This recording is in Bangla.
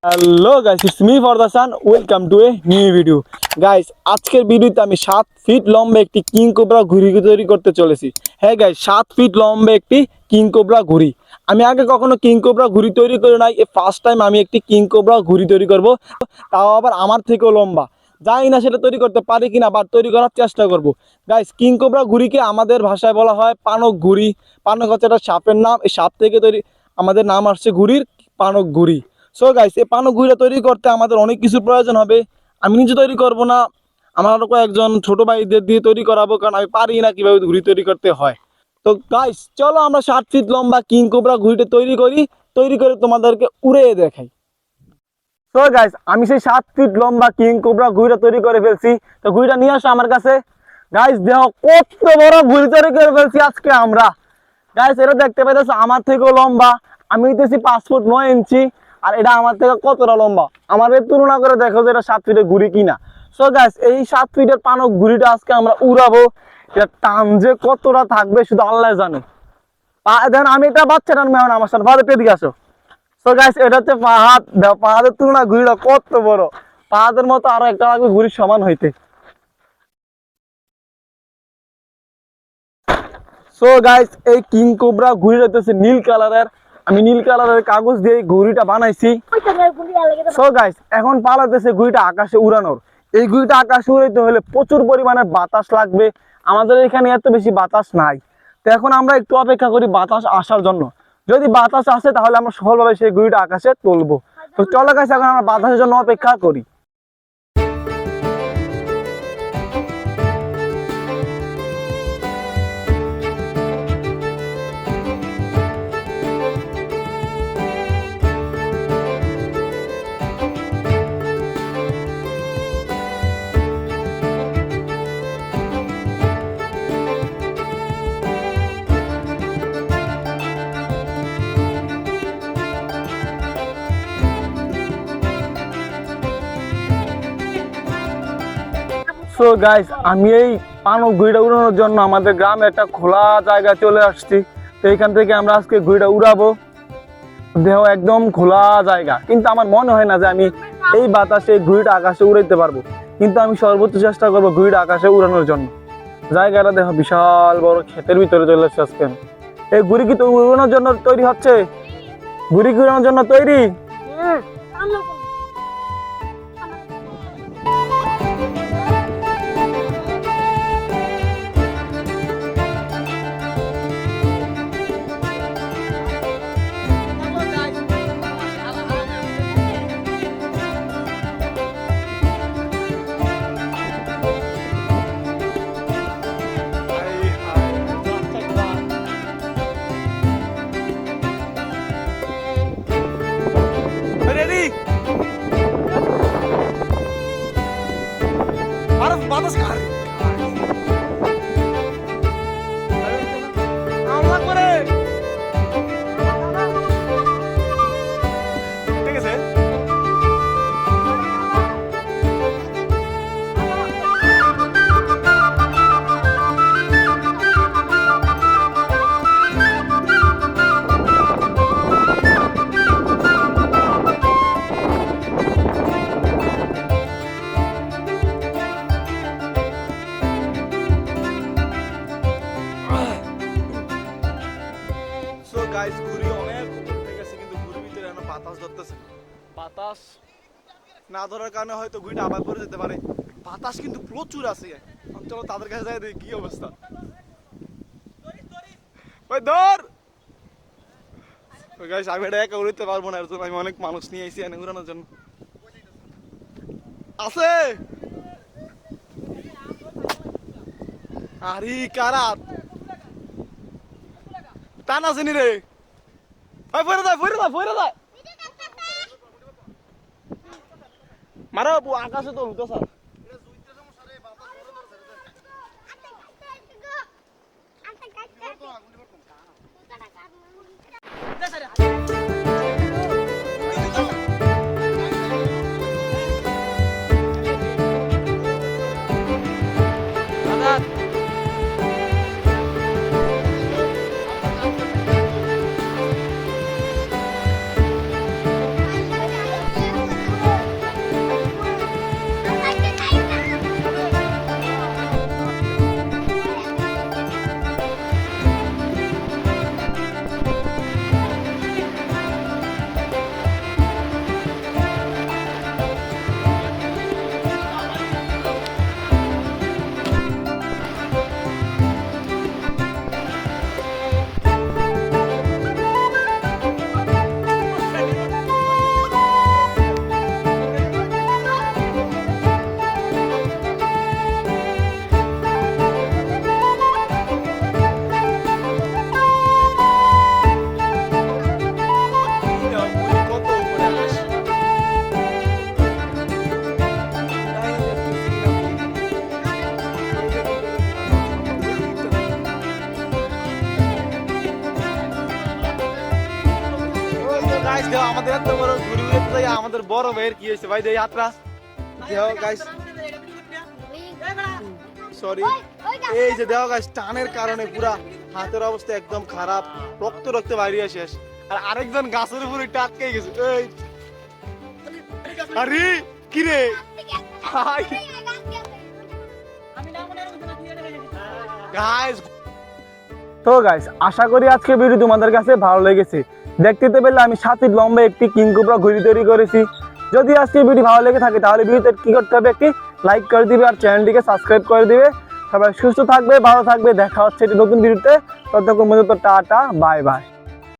হ্যালো গাইস, ইটস মি ফরদাসান। Welcome to a new video. Guys, আজকের ভিডিওতে আমি 7 ফিট লম্বা একটি কিং কোবরা ঘুড়ি তৈরি করতে চলেছি। হ্যাঁ গাইস, 7 ফিট লম্বা একটি কিং কোবরা ঘুড়ি। আমি আগে কখনো কিং কোবরা ঘুড়ি তৈরি করি নাই, এই ফার্স্ট টাইম আমি একটি কিং কোবরা ঘুড়ি তৈরি করব, তাও আবার আমার থেকেও লম্বা। জানি না সেটা তৈরি করতে পারি কিনা, বাট তৈরি করার চেষ্টা করব। গাইস, কিং কোবরা ঘুড়িকে আমাদের ভাষায় বলা হয় পানক ঘুড়ি। পানক হচ্ছে একটা সাপের নাম, এই সাপ থেকে তৈরি আমাদের নাম আসছে ঘুড়ির, পানক ঘুড়ি। সো গাইস, এই পানক ঘুড়িটা তৈরি করতে আমাদের অনেক কিছু প্রয়োজন হবে। আমি নিজে তৈরি করব না, আমার আরো কয়েকজন ছোট ভাইদের দিয়ে তৈরি করাবো, কারণ আমি পারি না কিভাবে ঘুড়ি তৈরি করতে হয়। তো গাইস, চলো আমরা 7 ফিট লম্বা কিং কোবরা ঘুড়িটা তৈরি করি, তৈরি করে তোমাদেরকে উড়ে দেখাই। সো গাইস, আমি সেই 7 ফিট লম্বা কিং কোবরা ঘুড়িটা তৈরি করে ফেলছি। তো ঘুড়িটা নিয়ে আসো আমার কাছে। গাইস দেখো কত বড় ঘুড়ি তৈরি করে ফেলছি আজকে আমরা। গাইস, এটা দেখতে পাইতেছো আমার থেকেও লম্বা। আমি নিতেছি 5 ফুট 9 ইঞ্চি, আর এটা আমার থেকে কতটা লম্বা আমার তুলনা করে দেখো যে এটা 7 ফিটের ঘুড়ি কিনা। সো গাইস, এই 7 ফিটের পানক ঘুড়িটা আজকে আমরা উড়াবো। এটা টান যে কতটা থাকবে শুধু আল্লাহ জানে। দেন আমি এটা বাচ্চা টানবো এখন আমার সাথে, ফাহাদ এদিকে আসো। সো গাইস, এটা হচ্ছে ফাহাদ। ফাহাদের তুলনা ঘুড়িটা কত বড়, ফাহাদের মতো আরো একটা লাগবে ঘুড়ির সমান হইতে। সো গাইস, এই কিং কোবরা ঘুড়িটা হচ্ছে নীল কালারের। আমি নীল কালারের কাগজ দিয়ে ঘুড়িটা বানাইছি। সো গাইস, এখন পালাতেছে ঘুড়িটা আকাশে উড়ানোর। এই ঘুড়িটা আকাশে উড়াইতে হলে প্রচুর পরিমাণে বাতাস লাগবে। আমাদের এখানে এত বেশি বাতাস নাই। তো এখন আমরা একটু অপেক্ষা করি বাতাস আসার জন্য। যদি বাতাস আসে তাহলে আমরা সফলভাবে সেই ঘুড়িটা আকাশে তুলবো। তো চলো গাইস, এখন আমরা বাতাসের জন্য অপেক্ষা করি। সো গাইস, আমি এই পানক ঘুড়িটা উড়ানোর জন্য আমাদের গ্রামে একটা খোলা জায়গা চলে আসছি। তো এইখান থেকে আমরা আজকে ঘুড়িটা উড়াবো। দেহ একদম খোলা জায়গা, কিন্তু আমার মনে হয় না যে আমি এই বাতাসে ঘুড়িটা আকাশে উড়াইতে পারবো। কিন্তু আমি সর্বোচ্চ চেষ্টা করবো ঘুড়িটা আকাশে উড়ানোর জন্য। জায়গাটা দেখো বিশাল বড় ক্ষেতের ভিতরে চলে এসেছে আজকে। এই ঘুড়ি কি তো উড়ানোর জন্য তৈরি হচ্ছে? ঘুড়ি কি উড়ানোর জন্য তৈরি? রেডি? আর বাতাস কার আমলা করে, ঠিক আছে। সো গাইস, ঘুড়ি অনেক উপর উঠে গেছে, কিন্তু ঘুড়ির ভিতরে এখনো বাতাস ধরতেছে না। বাতাস না ধরার কারণে হয়তো ঘুড়িটা আবার পড়ে যেতে পারে। বাতাস কিন্তু প্রচুর আছে। চলো তাদের কাছে যাই, দেখি কি অবস্থা। ওই ধর। গাইস, আমি এটা একা উড়তে পারবো না, এর জন্য আমি অনেক মানুষ নিয়ে আইছি এনে উড়ানোর জন্য। আছে আরে কারা টান আসেনি রে। ভাই ফেরে যায়, ফেরে যায়, ফেরে যায়। মারো আকাশে তো উঠো স্যার। আমাদের বড় ভাইয়ের কি হয়েছে ভাই, দেই হাতরা দেও গাইস, সরি, এই যে দেও গাইস, টানের কারণে পুরা হাতের অবস্থা একদম খারাপ, রক্ত রক্ত বাইরে শেষ। আর আরেকজন গাছের উপরে আটকে গেছে। এই আরে কি রে ভাই, গাইস তো গাইস আশা করি আজকে ভিডিও তোমাদের কাছে ভালো লেগেছে। দেখতে পেলে আমি 7 ফিট লম্বা একটি কিং কোবরা ঘুড়ি তৈরি করেছি। যদি আজকে ভিডিও ভালো লেগে থাকে তাহলে ভিডিওতে কি করতে হবে, একটি লাইক করে দিবে আর চ্যানেলটিকে সাবস্ক্রাইব করে দিবে। সবাই সুস্থ থাকবে, ভালো থাকবে, দেখা হচ্ছে একটি নতুন ভিডিওতে। ততক্ষণ পর্যন্ত টাটা, বাই বাই।